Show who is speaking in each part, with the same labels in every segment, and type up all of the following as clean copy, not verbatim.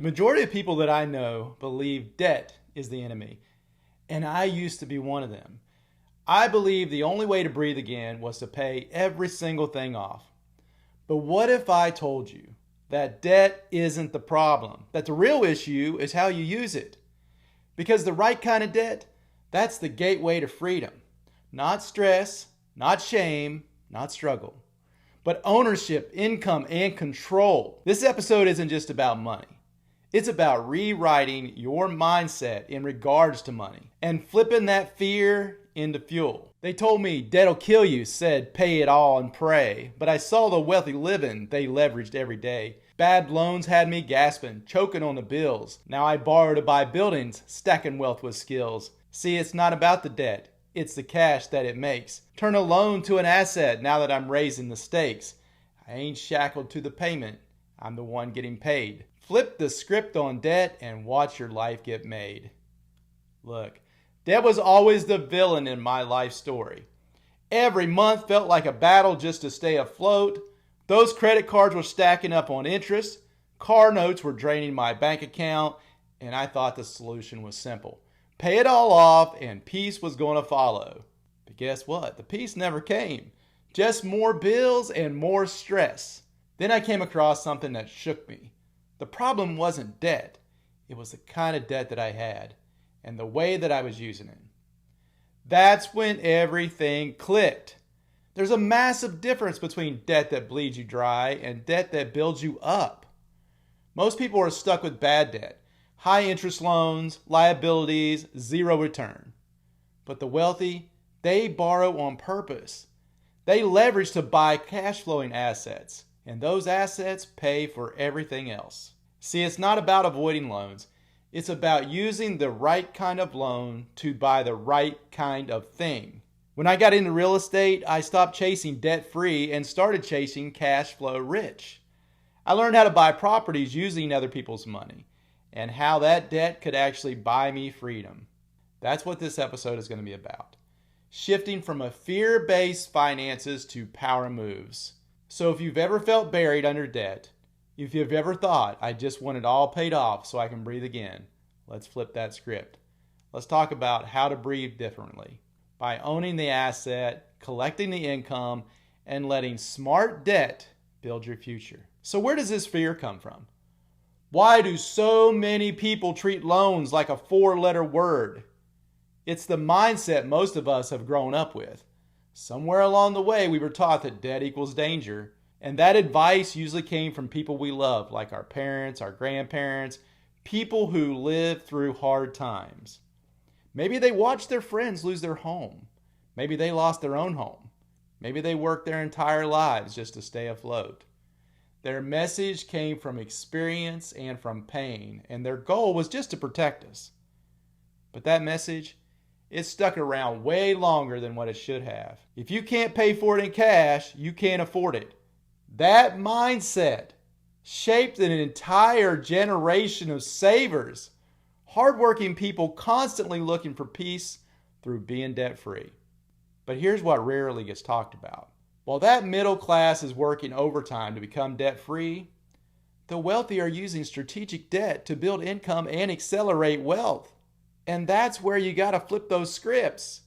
Speaker 1: The majority of people that I know believe debt is the enemy, and I used to be one of them. I believed the only way to breathe again was to pay every single thing off. But what if I told you that debt isn't the problem, that the real issue is how you use it? Because the right kind of debt, that's the gateway to freedom. Not stress, not shame, not struggle, but ownership, income, and control. This episode isn't just about money. It's about rewriting your mindset in regards to money and flipping that fear into fuel. They told me debt'll kill you, said pay it all and pray. But I saw the wealthy living they leveraged every day. Bad loans had me gasping, choking on the bills. Now I borrow to buy buildings, stacking wealth with skills. See, it's not about the debt. It's the cash that it makes. Turn a loan to an asset now that I'm raising the stakes. I ain't shackled to the payment. I'm the one getting paid. Flip the script on debt and watch your life get made. Look, debt was always the villain in my life story. Every month felt like a battle just to stay afloat. Those credit cards were stacking up on interest. Car notes were draining my bank account, and I thought the solution was simple. Pay it all off and peace was going to follow. But guess what? The peace never came. Just more bills and more stress. Then I came across something that shook me. The problem wasn't debt. It was the kind of debt that I had and the way that I was using it. That's when everything clicked. There's a massive difference between debt that bleeds you dry and debt that builds you up. Most people are stuck with bad debt, high interest loans, liabilities, zero return. But the wealthy, they borrow on purpose. They leverage to buy cash flowing assets, and those assets pay for everything else. See, it's not about avoiding loans. It's about using the right kind of loan to buy the right kind of thing. When I got into real estate, I stopped chasing debt-free and started chasing cash flow rich. I learned how to buy properties using other people's money and how that debt could actually buy me freedom. That's what this episode is going to be about. Shifting from a fear-based finances to power moves. So if you've ever felt buried under debt, if you've ever thought, I just want it all paid off so I can breathe again, let's flip that script. Let's talk about how to breathe differently by owning the asset, collecting the income, and letting smart debt build your future. So where does this fear come from? Why do so many people treat loans like a 4-letter word? It's the mindset most of us have grown up with. Somewhere along the way, we were taught that debt equals danger. And that advice usually came from people we love, like our parents, our grandparents, people who lived through hard times. Maybe they watched their friends lose their home. Maybe they lost their own home. Maybe they worked their entire lives just to stay afloat. Their message came from experience and from pain, and their goal was just to protect us. But that message, it stuck around way longer than what it should have. If you can't pay for it in cash, you can't afford it. That mindset shaped an entire generation of savers, hardworking people constantly looking for peace through being debt-free. But here's what rarely gets talked about. While that middle class is working overtime to become debt-free, the wealthy are using strategic debt to build income and accelerate wealth. And that's where you got to flip those scripts.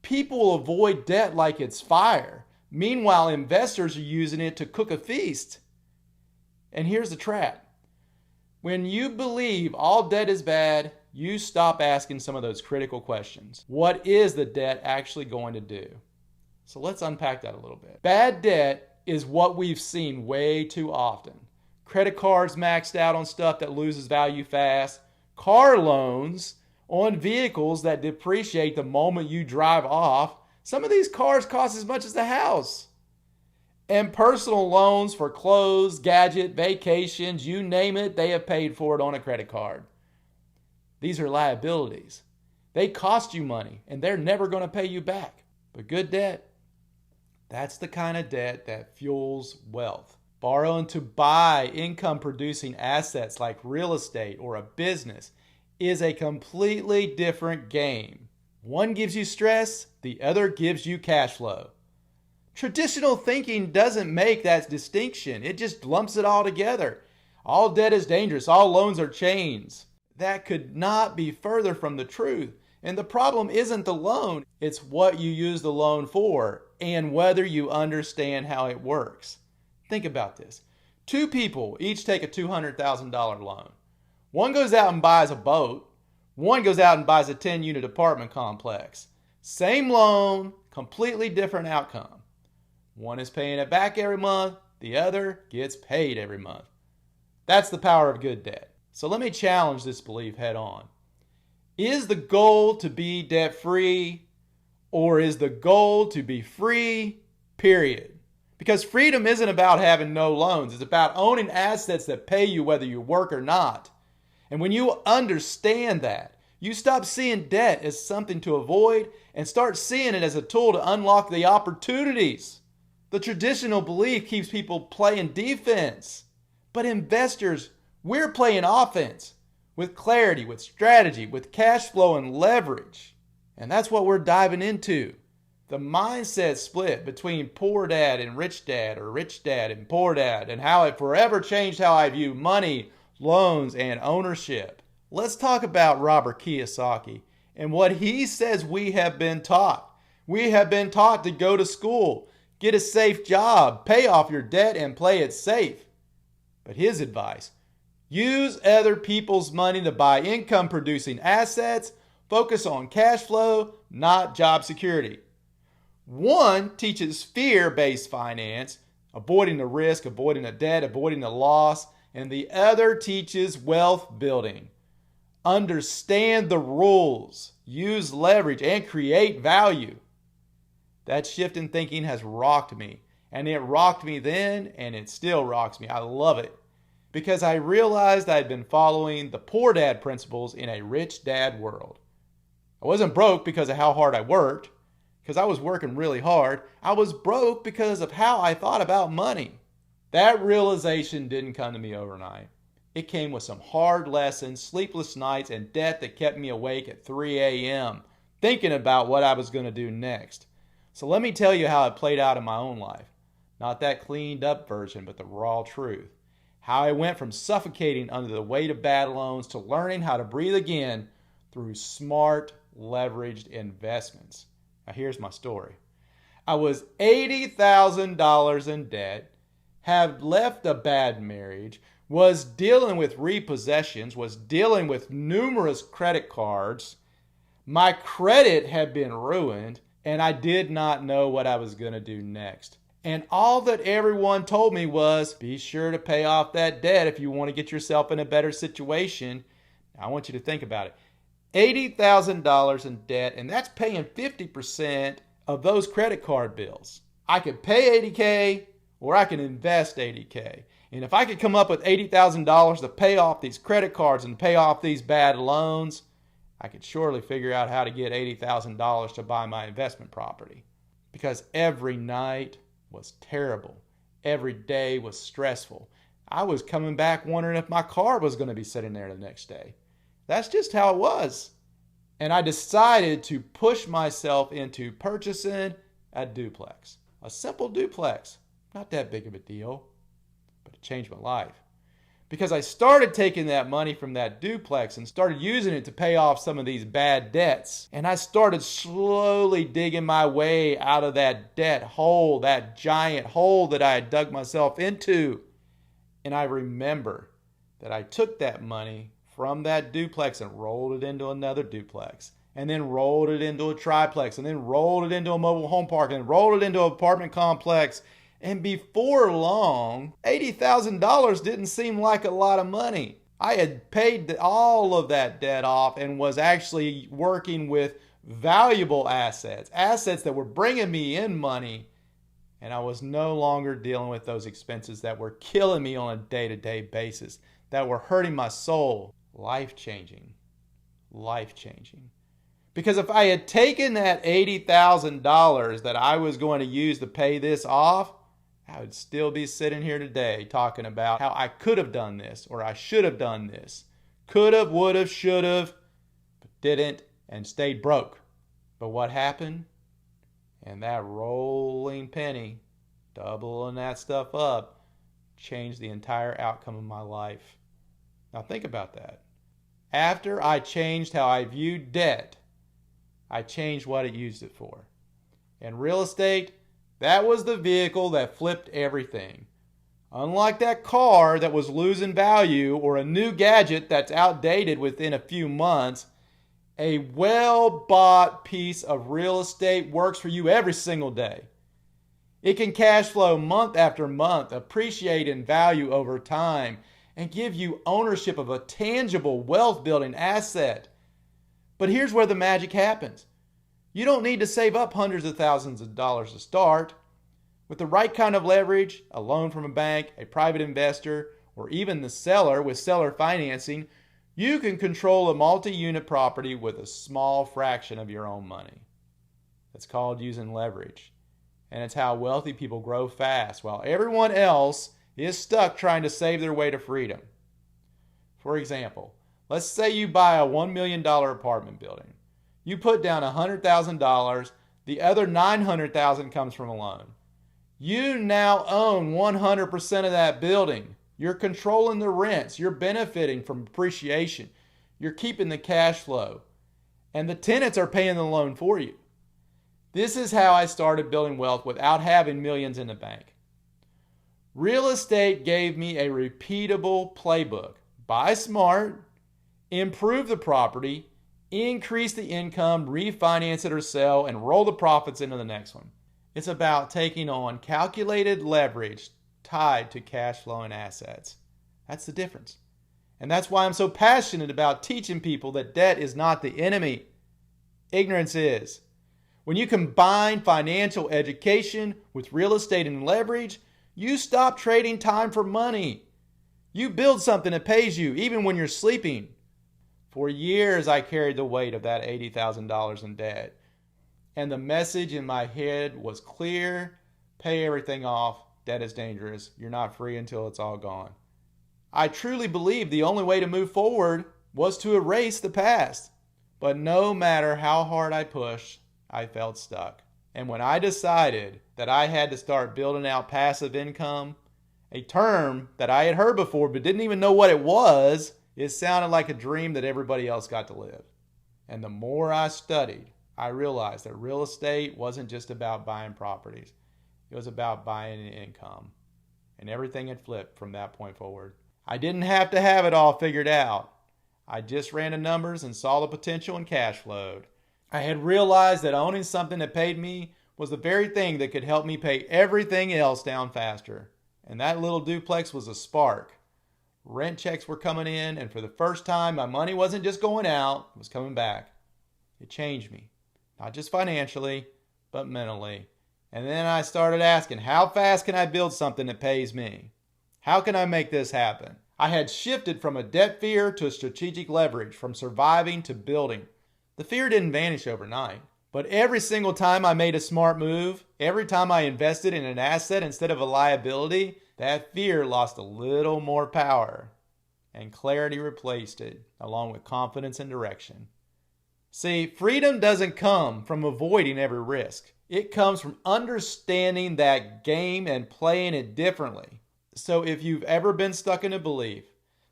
Speaker 1: People avoid debt like it's fire. Meanwhile, investors are using it to cook a feast. And here's the trap. When you believe all debt is bad, you stop asking some of those critical questions. What is the debt actually going to do? So let's unpack that a little bit. Bad debt is what we've seen way too often. Credit cards maxed out on stuff that loses value fast. Car loans on vehicles that depreciate the moment you drive off. Some of these cars cost as much as the house. And personal loans for clothes, gadget, vacations, you name it, they have paid for it on a credit card. These are liabilities. They cost you money and they're never going to pay you back. But good debt, that's the kind of debt that fuels wealth. Borrowing to buy income producing assets like real estate or a business is a completely different game. One gives you stress, the other gives you cash flow. Traditional thinking doesn't make that distinction. It just lumps it all together. All debt is dangerous. All loans are chains. That could not be further from the truth. And the problem isn't the loan, it's what you use the loan for and whether you understand how it works. Think about this. Two people each take a $200,000 loan. One goes out and buys a boat. One goes out and buys a 10-unit apartment complex. Same loan, completely different outcome. One is paying it back every month. The other gets paid every month. That's the power of good debt. So let me challenge this belief head on. Is the goal to be debt-free, or is the goal to be free, period? Because freedom isn't about having no loans. It's about owning assets that pay you whether you work or not. And when you understand that, you stop seeing debt as something to avoid and start seeing it as a tool to unlock the opportunities. The traditional belief keeps people playing defense. But investors, we're playing offense with clarity, with strategy, with cash flow and leverage. And that's what we're diving into. The mindset split between poor dad and rich dad, or rich dad and poor dad, and how it forever changed how I view money, loans, and ownership. Let's talk about Robert Kiyosaki and what he says we have been taught. We have been taught to go to school, get a safe job, pay off your debt, and play it safe. But his advice: use other people's money to buy income-producing assets. Focus on cash flow, not job security. One teaches fear-based finance, avoiding the risk, avoiding the debt, avoiding the loss. And the other teaches wealth building. Understand the rules, use leverage, and create value. That shift in thinking has rocked me. And it rocked me then, and it still rocks me. I love it. Because I realized I'd been following the poor dad principles in a rich dad world. I wasn't broke because of how hard I worked, because I was working really hard. I was broke because of how I thought about money. That realization didn't come to me overnight. It came with some hard lessons, sleepless nights, and debt that kept me awake at 3 a.m. thinking about what I was going to do next. So let me tell you how it played out in my own life. Not that cleaned up version, but the raw truth. How I went from suffocating under the weight of bad loans to learning how to breathe again through smart, leveraged investments. Now here's my story. I was $80,000 in debt, had left a bad marriage, was dealing with repossessions, was dealing with numerous credit cards. My credit had been ruined, and I did not know what I was going to do next. And all that everyone told me was, be sure to pay off that debt if you want to get yourself in a better situation. Now, I want you to think about it. $80,000 in debt, and that's paying 50% of those credit card bills. I could pay $80K, or I can invest $80K. And if I could come up with $80,000 to pay off these credit cards and pay off these bad loans, I could surely figure out how to get $80,000 to buy my investment property. Because every night was terrible. Every day was stressful. I was coming back wondering if my car was going to be sitting there the next day. That's just how it was. And I decided to push myself into purchasing a duplex. A simple duplex. Not that big of a deal, but it changed my life. Because I started taking that money from that duplex and started using it to pay off some of these bad debts. And I started slowly digging my way out of that debt hole, that giant hole that I had dug myself into. And I remember that I took that money from that duplex and rolled it into another duplex, and then rolled it into a triplex, and then rolled it into a mobile home park, and rolled it into an apartment complex. And before long, $80,000 didn't seem like a lot of money. I had paid all of that debt off and was actually working with valuable assets, assets that were bringing me in money. And I was no longer dealing with those expenses that were killing me on a day-to-day basis, that were hurting my soul. Life-changing. Life-changing. Because if I had taken that $80,000 that I was going to use to pay this off, I would still be sitting here today talking about how I could have done this, or I should have done this. Could have, would have, should have, but didn't, and stayed broke. But what happened? And that rolling penny, doubling that stuff up, changed the entire outcome of my life. Now think about that. After I changed how I viewed debt, I changed what I used it for. And real estate, that was the vehicle that flipped everything. Unlike that car that was losing value or a new gadget that's outdated within a few months, a well-bought piece of real estate works for you every single day. It can cash flow month after month, appreciate in value over time, and give you ownership of a tangible wealth-building asset. But here's where the magic happens. You don't need to save up hundreds of thousands of dollars to start. With the right kind of leverage, a loan from a bank, a private investor, or even the seller with seller financing, you can control a multi-unit property with a small fraction of your own money. That's called using leverage. And it's how wealthy people grow fast while everyone else is stuck trying to save their way to freedom. For example, let's say you buy a $1 million apartment building. You put down $100,000, the other $900,000 comes from a loan. You now own 100% of that building. You're controlling the rents. You're benefiting from appreciation. You're keeping the cash flow. And the tenants are paying the loan for you. This is how I started building wealth without having millions in the bank. Real estate gave me a repeatable playbook. Buy smart, improve the property, increase the income, refinance it or sell, and roll the profits into the next one. It's about taking on calculated leverage tied to cash flowing assets. That's the difference. And that's why I'm so passionate about teaching people that debt is not the enemy. Ignorance is. When you combine financial education with real estate and leverage, you stop trading time for money. You build something that pays you even when you're sleeping. For years, I carried the weight of that $80,000 in debt. And the message in my head was clear: pay everything off. Debt is dangerous. You're not free until it's all gone. I truly believed the only way to move forward was to erase the past. But no matter how hard I pushed, I felt stuck. And when I decided that I had to start building out passive income, a term that I had heard before but didn't even know what it was, it sounded like a dream that everybody else got to live. And the more I studied, I realized that real estate wasn't just about buying properties. It was about buying an income. And everything had flipped from that point forward. I didn't have to have it all figured out. I just ran the numbers and saw the potential and cash flowed. I had realized that owning something that paid me was the very thing that could help me pay everything else down faster. And that little duplex was a spark. Rent checks were coming in, and for the first time, my money wasn't just going out, it was coming back. It changed me, not just financially, but mentally. And then I started asking, how fast can I build something that pays me? How can I make this happen? I had shifted from a debt fear to a strategic leverage, from surviving to building. The fear didn't vanish overnight, but every single time I made a smart move, every time I invested in an asset instead of a liability, that fear lost a little more power, and clarity replaced it, along with confidence and direction. See, freedom doesn't come from avoiding every risk. It comes from understanding that game and playing it differently. So if you've ever been stuck in a belief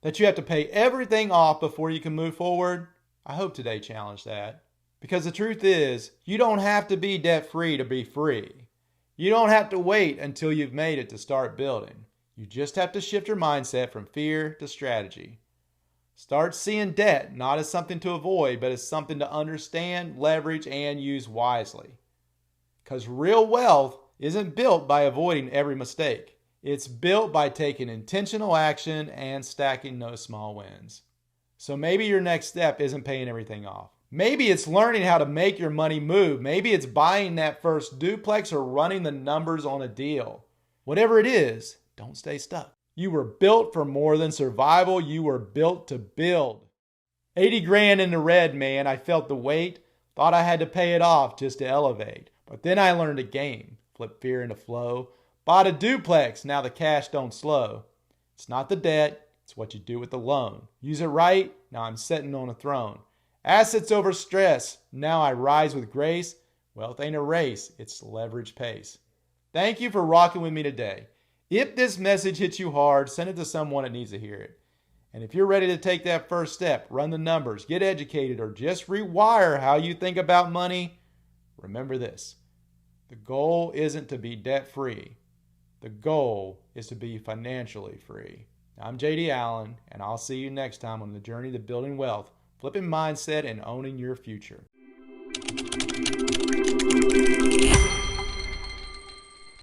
Speaker 1: that you have to pay everything off before you can move forward, I hope today challenged that. Because the truth is, you don't have to be debt-free to be free. You don't have to wait until you've made it to start building. You just have to shift your mindset from fear to strategy. Start seeing debt not as something to avoid, but as something to understand, leverage, and use wisely. Because real wealth isn't built by avoiding every mistake. It's built by taking intentional action and stacking no small wins. So maybe your next step isn't paying everything off. Maybe it's learning how to make your money move. Maybe it's buying that first duplex or running the numbers on a deal. Whatever it is, don't stay stuck. You were built for more than survival. You were built to build. 80 grand in the red, man. I felt the weight. Thought I had to pay it off just to elevate. But then I learned a game. Flip fear into flow. Bought a duplex. Now the cash don't slow. It's not the debt. It's what you do with the loan. Use it right. Now I'm sitting on a throne. Assets over stress. Now I rise with grace. Wealth ain't a race. It's leverage pace. Thank you for rocking with me today. If this message hits you hard, send it to someone that needs to hear it. And if you're ready to take that first step, run the numbers, get educated, or just rewire how you think about money, remember this. The goal isn't to be debt-free. The goal is to be financially free. I'm JD Allen, and I'll see you next time on the journey to building wealth, flipping mindset, and owning your future.